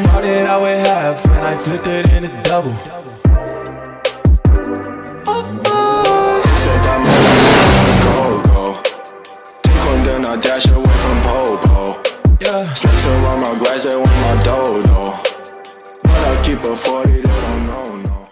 Started out with half and I flipped it into double. Said I'm go. Take one, then I dash away from Popo. Yeah. Snakes around my grass, they want my dough though. But I keep a 40, they don't know, no.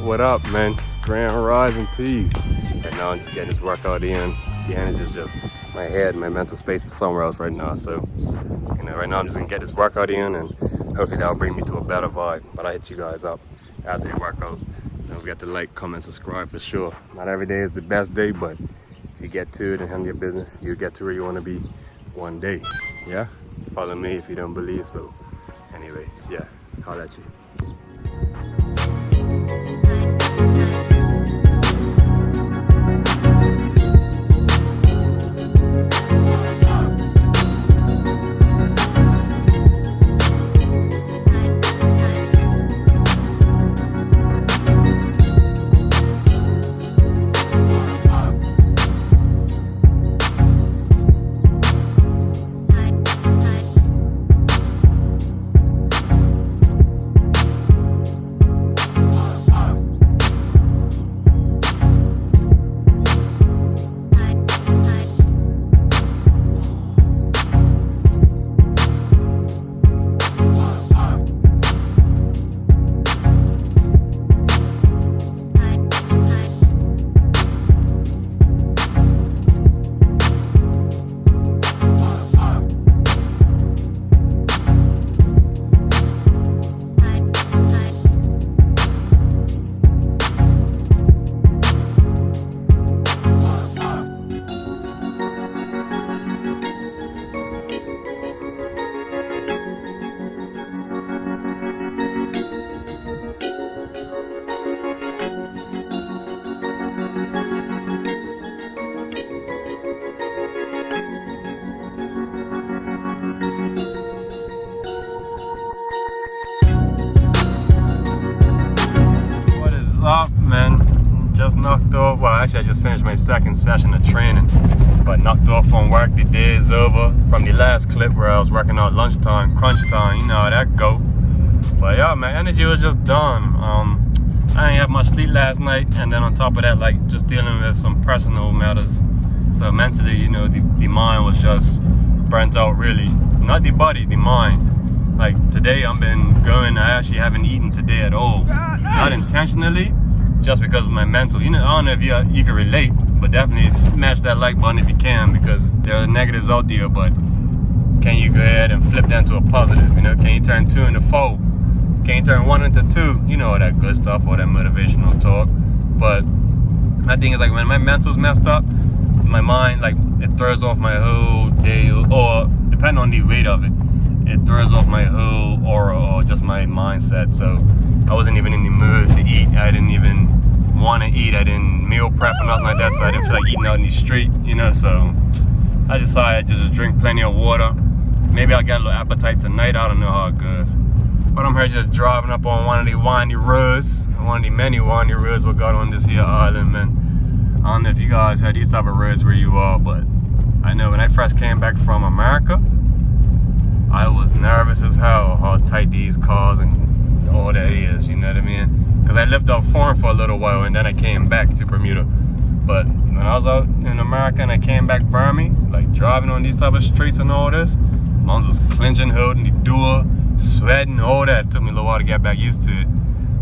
What up, man? Grand Horizon to you. And now I'm just getting this workout in. The energy's just, my head, my mental space is somewhere else right now. So, right now I'm just gonna get this workout in and hopefully that'll bring me to a better vibe. But I hit you guys up after the workout. Don't forget to like, comment, subscribe for sure. Not every day is the best day, but if you get to it and handle your business, you'll get to where you wanna be one day. Yeah? Follow me if you don't believe so. Anyway, yeah, holla at you. Up, man. Just knocked off. Well, actually, I just finished my second session of training, but knocked off from work. The day is over from the last clip where I was working out lunchtime, crunch time. You know how that go. But yeah, my energy was just done. I didn't have much sleep last night, and then on top of that, like just dealing with some personal matters. So mentally, the mind was just burnt out. Really, not the body, the mind. Like today I've been going, I actually haven't eaten today at all. Not intentionally, just because of my mental. I don't know if you can relate, but definitely smash that like button if you can, because there are negatives out there, but can you go ahead and flip that into a positive? Can you turn 2 into 4? Can you turn 1 into 2? All that good stuff, all that motivational talk. But my thing is, like, when my mental's messed up, my mind, like, it throws off my whole day, or depending on the weight of it, it throws off my whole aura or just my mindset. So I wasn't even in the mood to eat. I didn't even want to eat. I didn't meal prep or nothing like that, so I didn't feel like eating out in the street, so I decided to just drink plenty of water. Maybe I'll get a little appetite tonight. I don't know how it goes. But I'm here just driving up on one of the windy roads, one of the many windy roads we got on this here island, man. I don't know if you guys had these type of roads where you are, but I know when I first came back from America, I was nervous as hell how tight these cars and all that is, you know what I mean? Because I lived up foreign for a little while and then I came back to Bermuda. But when I was out in America and I came back Burmy, like driving on these type of streets and all this, Mons was clenching, holding the door, sweating, all that. It took me a little while to get back used to it.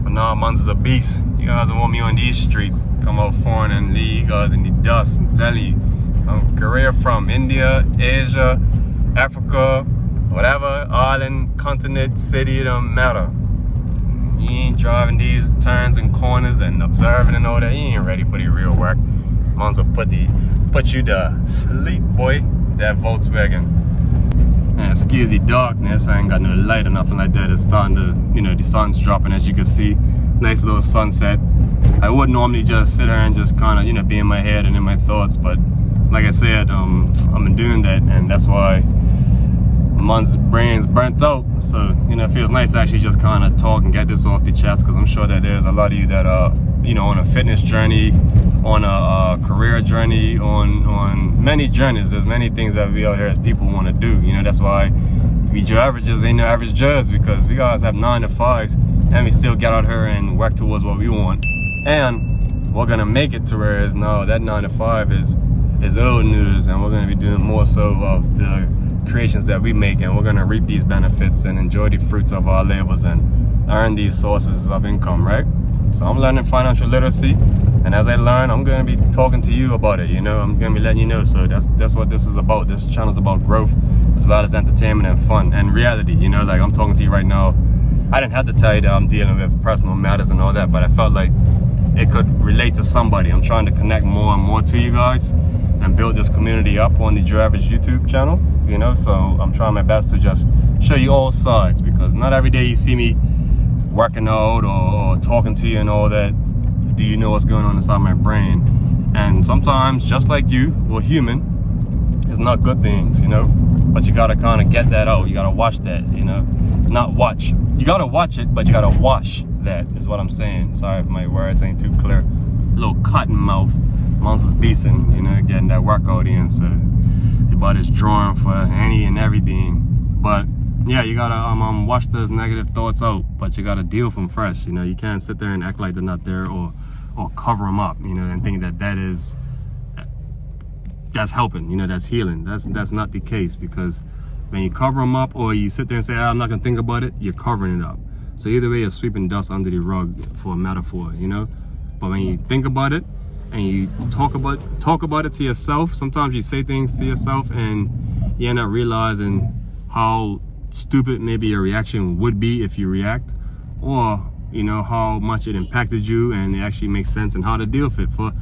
But nah, Mons is a beast. You guys don't want me on these streets. Come out foreign and leave you guys in the dust. I'm telling you. I'm career from India, Asia, Africa, whatever, island, continent, city, it don't matter. You ain't driving these turns and corners and observing and all that. You ain't ready for the real work. Mons will put you to sleep, boy. That Volkswagen. And excuse the darkness, I ain't got no light or nothing like that. It's starting to, the sun's dropping, as you can see. Nice little sunset. I would normally just sit here and just kind of, be in my head and in my thoughts, but like I said, I've been doing that, and that's why Mons' brain's burnt out. So, it feels nice to actually just kind of talk and get this off the chest, because I'm sure that there's a lot of you that are, on a fitness journey, on a career journey, on many journeys. There's many things that we out here as people want to do. That's why we Joe averages ain't no average Joes, because we guys have 9 to 5s, and we still get out here and work towards what we want. And we're gonna make it to where it's no, that 9 to 5 is old news, and we're gonna be doing more so of the creations that we make, and we're gonna reap these benefits and enjoy the fruits of our labors and earn these sources of income, right? So I'm learning financial literacy, and as I learn, I'm gonna be talking to you about it. I'm gonna be letting you know. So that's what this is about. This channel's about growth as well as entertainment and fun and reality. Like I'm talking to you right now. I didn't have to tell you that I'm dealing with personal matters and all that, but I felt like it could relate to somebody. I'm trying to connect more and more to you guys and build this community up on the Joe Average YouTube channel. So I'm trying my best to just show you all sides, because not every day you see me working out or talking to you and all that, do you know what's going on inside my brain. And sometimes, just like you, we're human, it's not good things, but you gotta kind of get that out. You gotta watch that, not watch. You gotta watch it, but you gotta wash that, is what I'm saying. Sorry if my words ain't too clear. A little cotton mouth. Mons is beasting, getting that workout in, so your body's drawing for any and everything. But yeah, you gotta wash those negative thoughts out, but you gotta deal with them fresh. You can't sit there and act like they're not there or cover them up, and think that's helping, that's healing. That's not the case, because when you cover them up or you sit there and say, I'm not gonna think about it, you're covering it up. So either way, you're sweeping dust under the rug, for a metaphor, But when you think about it and you talk about it to yourself, sometimes you say things to yourself and you end up realizing how stupid maybe your reaction would be if you react, or how much it impacted you, and it actually makes sense, and how to deal with it for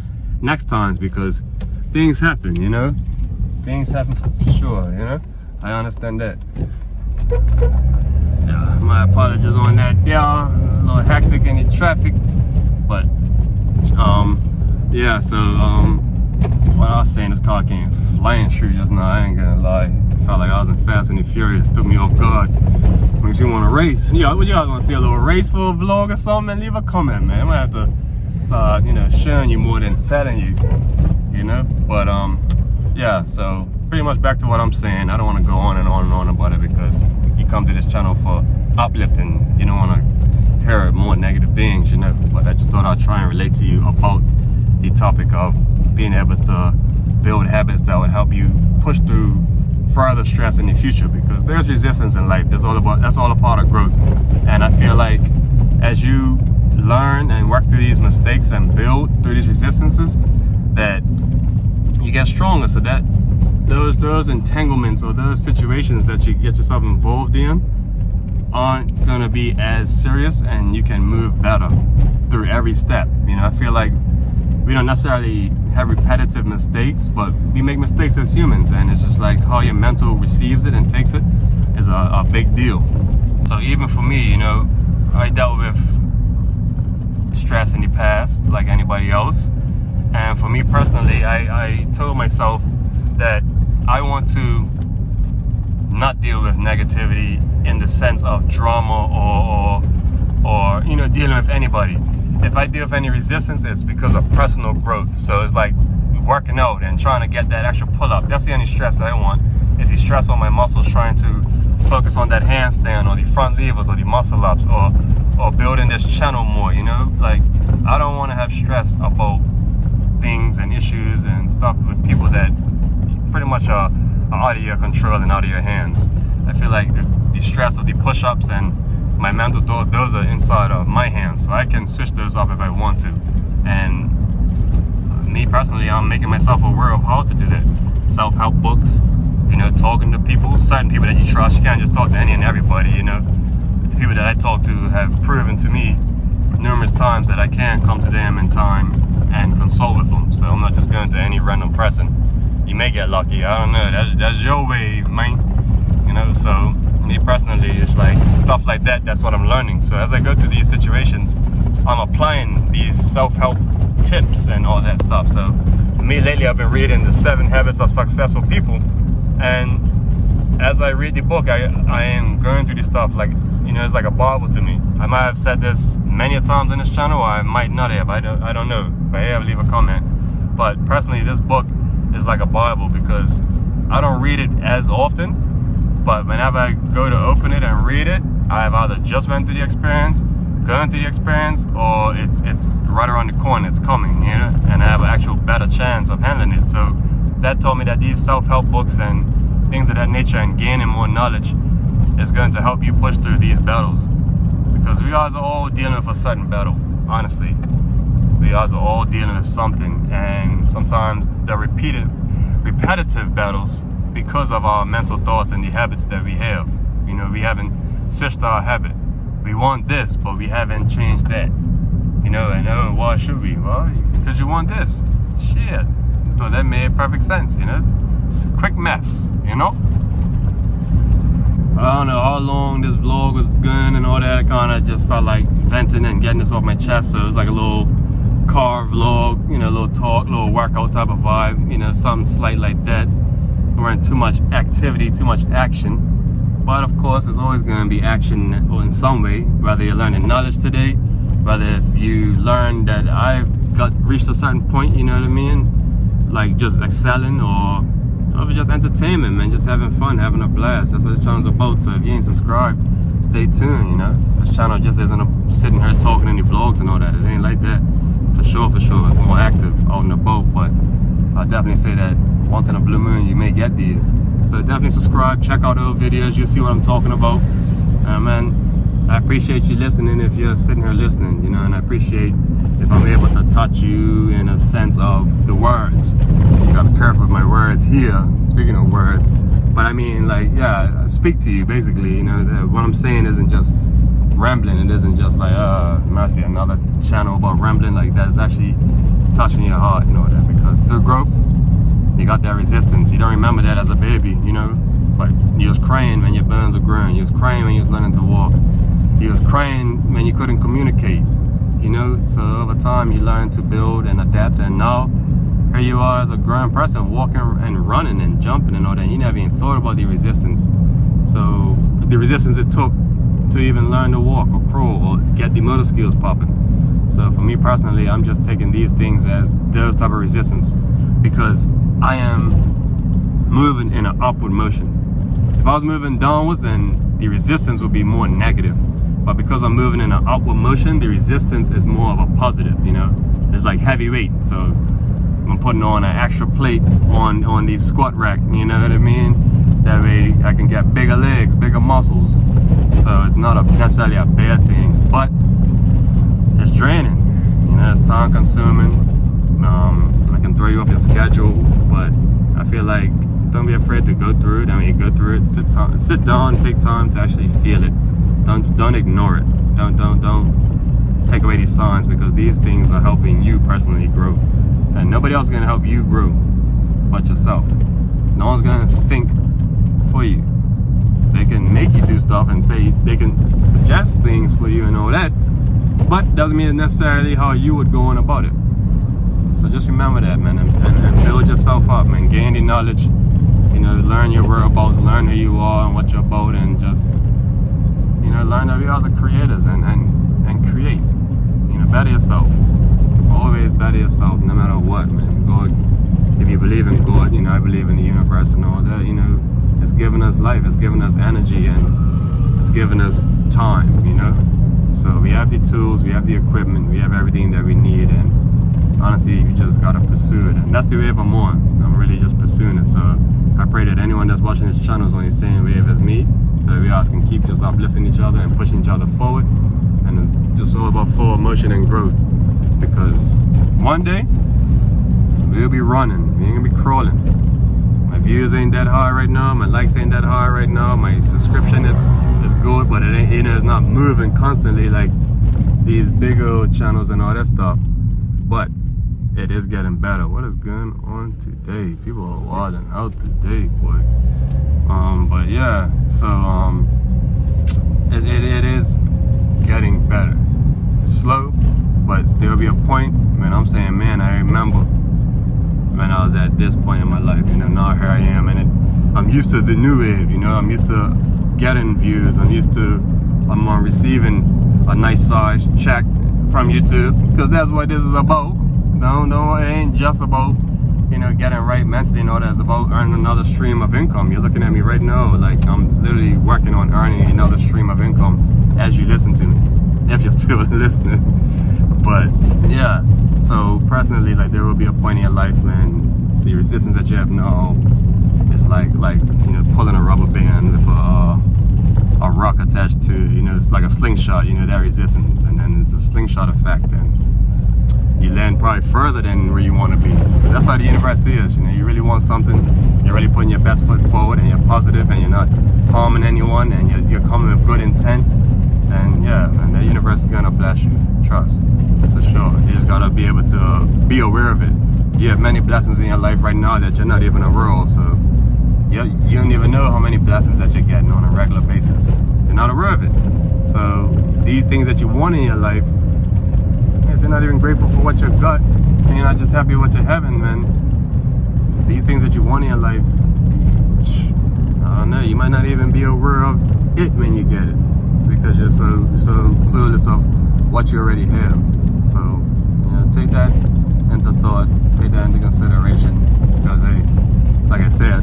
next times, because things happen, things happen for sure, I understand that. Yeah, my apologies on that. Yeah, a little hectic in the traffic, but yeah, so what I was saying, this car came flying through just now. I ain't gonna lie, it felt like I was in Fast and the Furious. Took me off guard. Makes you want to race. You guys want to see a little race for a vlog or something? Leave a comment, man. I'm gonna have to start, showing you more than telling you, But yeah. So pretty much back to what I'm saying. I don't want to go on and on and on about it, because you come to this channel for uplifting. You don't want to hear more negative things, But I just thought I'd try and relate to you about the topic of being able to build habits that would help you push through further stress in the future, because there's resistance in life. That's all a part of growth. And I feel like as you learn and work through these mistakes and build through these resistances, that you get stronger, so that those entanglements or those situations that you get yourself involved in aren't gonna be as serious, and you can move better through every step. I feel like we don't necessarily have repetitive mistakes, but we make mistakes as humans, and it's just like how your mental receives it and takes it is a big deal. So even for me, I dealt with stress in the past like anybody else, and for me personally, I told myself that I want to not deal with negativity in the sense of drama or dealing with anybody. If I deal with any resistance, it's because of personal growth. So it's like working out and trying to get that extra pull-up. That's the only stress that I want, is the stress on my muscles, trying to focus on that handstand or the front levers or the muscle ups or building this channel more, Like, I don't want to have stress about things and issues and stuff with people that pretty much are out of your control and out of your hands. I feel like the stress of the push-ups and my mental those are inside of my hands, so I can switch those up if I want to. And me personally, I'm making myself aware of how to do that. Self-help books, you know, talking to people, certain people that you trust. You can't just talk to any and everybody, you know. The people that I talk to have proven to me numerous times that I can come to them in time and consult with them. So I'm not just going to any random person. You may get lucky, I don't know. That's your wave, man. You know, so me personally, it's like stuff like that. That's what I'm learning. So as I go through these situations, I'm applying these self-help tips and all that stuff. So me lately, I've been reading the 7 Habits of Successful People, and as I read the book, I am going through this stuff like, you know, it's like a Bible to me. I might have said this many a times on this channel, or I might not have. I don't know. If I have, leave a comment. But personally, this book is like a Bible because I don't read it as often, but whenever I go to open it and read it, I have either just went through the experience, going through the experience, or it's right around the corner, it's coming, you know, and I have an actual better chance of handling it. So that told me that these self-help books and things of that nature and gaining more knowledge is going to help you push through these battles, because we guys are all dealing with a certain battle. Honestly, we guys are all dealing with something, and sometimes the repetitive battles because of our mental thoughts and the habits that we have. You know, we haven't switched our habit. We want this, but we haven't changed that. You know, and oh, why should we? Well, because you want this. Shit. So that made perfect sense, you know? It's quick maths, you know? I don't know how long this vlog was going and all that. I kind of just felt like venting and getting this off my chest. So it was like a little car vlog, you know, a little talk, little workout type of vibe, you know, something slight like that. There weren't too much activity, too much action. But of course, there's always going to be action in some way, whether you're learning knowledge today, whether if you learn that I've reached a certain point, you know what I mean? Like just excelling, or just entertainment, man, just having fun, having a blast. That's what this channel's about. So if you ain't subscribed, stay tuned, you know? This channel just isn't sitting here talking in the vlogs and all that. It ain't like that. For sure. It's more active out and about, but I'll definitely say that once in a blue moon, you may get these. So definitely subscribe, check out those videos, you'll see what I'm talking about. Man, I appreciate you listening if you're sitting here listening, you know, and I appreciate if I'm able to touch you in a sense of the words. You gotta be careful with my words here, speaking of words. But I mean, like, yeah, I speak to you basically, you know, what I'm saying isn't just rambling, it isn't just like, mercy, another channel about rambling. Like, that is actually touching your heart, you know, that, because through growth, you got that resistance. You don't remember that as a baby, you know, but you was crying when your bones were growing. You was crying when you was learning to walk. You was crying when you couldn't communicate, you know. So over time, you learn to build and adapt, and now here you are as a grown person, walking and running and jumping and all that. You never even thought about the resistance. So the resistance it took to even learn to walk or crawl or get the motor skills popping. So for me personally, I'm just taking these things as those type of resistance, because I am moving in an upward motion. If I was moving downwards, then the resistance would be more negative. But because I'm moving in an upward motion, the resistance is more of a positive, you know? It's like heavy weight. So I'm putting on an extra plate on the squat rack, you know what I mean? That way I can get bigger legs, bigger muscles. So it's not necessarily a bad thing, but it's draining. You know, it's time consuming. I can throw you off your schedule, but I feel like don't be afraid to go through it. I mean, go through it, sit down, take time to actually feel it. Don't ignore it. Don't take away these signs, because these things are helping you personally grow. And nobody else is gonna help you grow but yourself. No one's gonna think for you. They can make you do stuff and say they can suggest things for you and all that, but doesn't mean necessarily how you would go on about it. So just remember that, man, and build yourself up, man. Gain the knowledge, you know, learn your whereabouts, learn who you are and what you're about, and just, you know, learn that we are creators and create. You know, better yourself. Always better yourself, no matter what, man. God, if you believe in God, you know, I believe in the universe and all that, you know, it's giving us life, it's giving us energy, and it's giving us time, you know. So we have the tools, we have the equipment, we have everything that we need, and honestly, you just gotta pursue it, and that's the way I'm on. I'm really just pursuing it. So I pray that anyone that's watching this channel is on the same wave as me, so that we all can keep just uplifting each other and pushing each other forward. And it's just all about forward motion and growth, because one day we'll be running, we ain't gonna be crawling. My views ain't that high right now, my likes ain't that high right now, my subscription is good, but it ain't, you know, it's not moving constantly like these big old channels and all that stuff. But it is getting better. What is going on today? People are wilding out today, boy. But yeah, so it is getting better. It's slow, but there'll be a point when I'm saying, man, I remember when I was at this point in my life, you know, now here I am, and I'm used to the new wave, you know, I'm used to getting views, I'm receiving a nice size check from YouTube, because that's what this is about. No, it ain't just about, you know, getting right mentally and all that. It's about earning another stream of income. You're looking at me right now, like I'm literally working on earning another stream of income as you listen to me, if you're still listening. But yeah, so personally, like, there will be a point in your life when the resistance that you have now is like you know, pulling a rubber band with a rock attached to, you know, it's like a slingshot, you know, that resistance, and then it's a slingshot effect, and you land probably further than where you want to be. That's how the universe is, you know. You really want something, you're really putting your best foot forward, and you're positive, and you're not harming anyone, and you're coming with good intent, and yeah, man, the universe is gonna bless you, trust, for sure. You just gotta be able to be aware of it. You have many blessings in your life right now that you're not even aware of, so you don't even know how many blessings that you're getting on a regular basis. You're not aware of it. So these things that you want in your life, if you're not even grateful for what you got, and you're not just happy with what you're having, man, these things that you want in your life, I don't know, you might not even be aware of it when you get it, because you're so clueless of what you already have. So, you know, take that into thought, take that into consideration, because hey, like I said,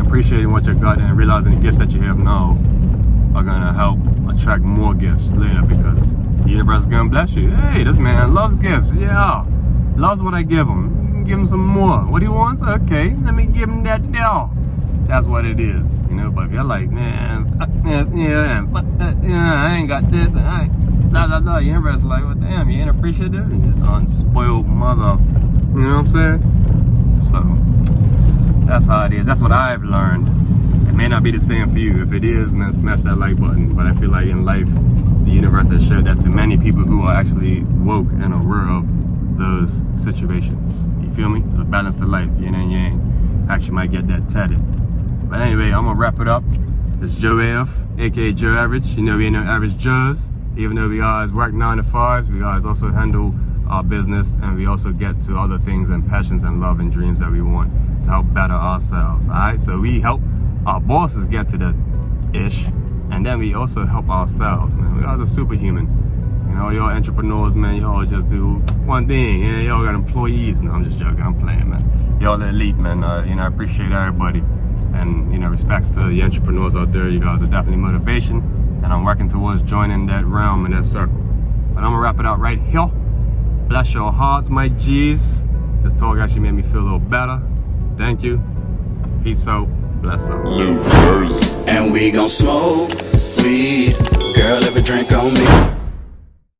appreciating what you got and realizing the gifts that you have now are gonna help attract more gifts later, because the universe is gonna bless you. Hey, this man loves gifts. Yeah, loves what I give him. Give him some more. What he wants? Okay, let me give him that now. That's what it is, you know. But if you're like, man, I ain't got this, and I ain't blah blah blah, the universe is like, well, damn, you ain't appreciative, and just unspoiled mother. You know what I'm saying? So that's how it is. That's what I've learned. It may not be the same for you. If it is, man, smash that like button. But I feel like in life, the universe has showed that to many people who are actually woke and aware of those situations. You feel me? There's a balance to life, yin and yang. Actually might get that tatted. But anyway, I'm gonna wrap it up. It's Joe AF, aka Joe Average. You know, we ain't no average Joes. Even though we guys work 9 to 5s, we guys also handle our business, and we also get to other things and passions and love and dreams that we want to help better ourselves. Alright, so we help our bosses get to the ish, and then we also help ourselves, man. We guys are superhuman. You know, y'all entrepreneurs, man, y'all just do one thing. Yeah, y'all got employees. No, I'm just joking, I'm playing, man. Y'all the elite, man. You know, I appreciate everybody, and you know, respects to the entrepreneurs out there. You guys are definitely motivation, and I'm working towards joining that realm and that circle. But I'm gonna wrap it out right here. Bless your hearts, my G's. This talk actually made me feel a little better. Thank you. Peace out. Bless up. And we gon' smoke weed. Girl, every drink on me.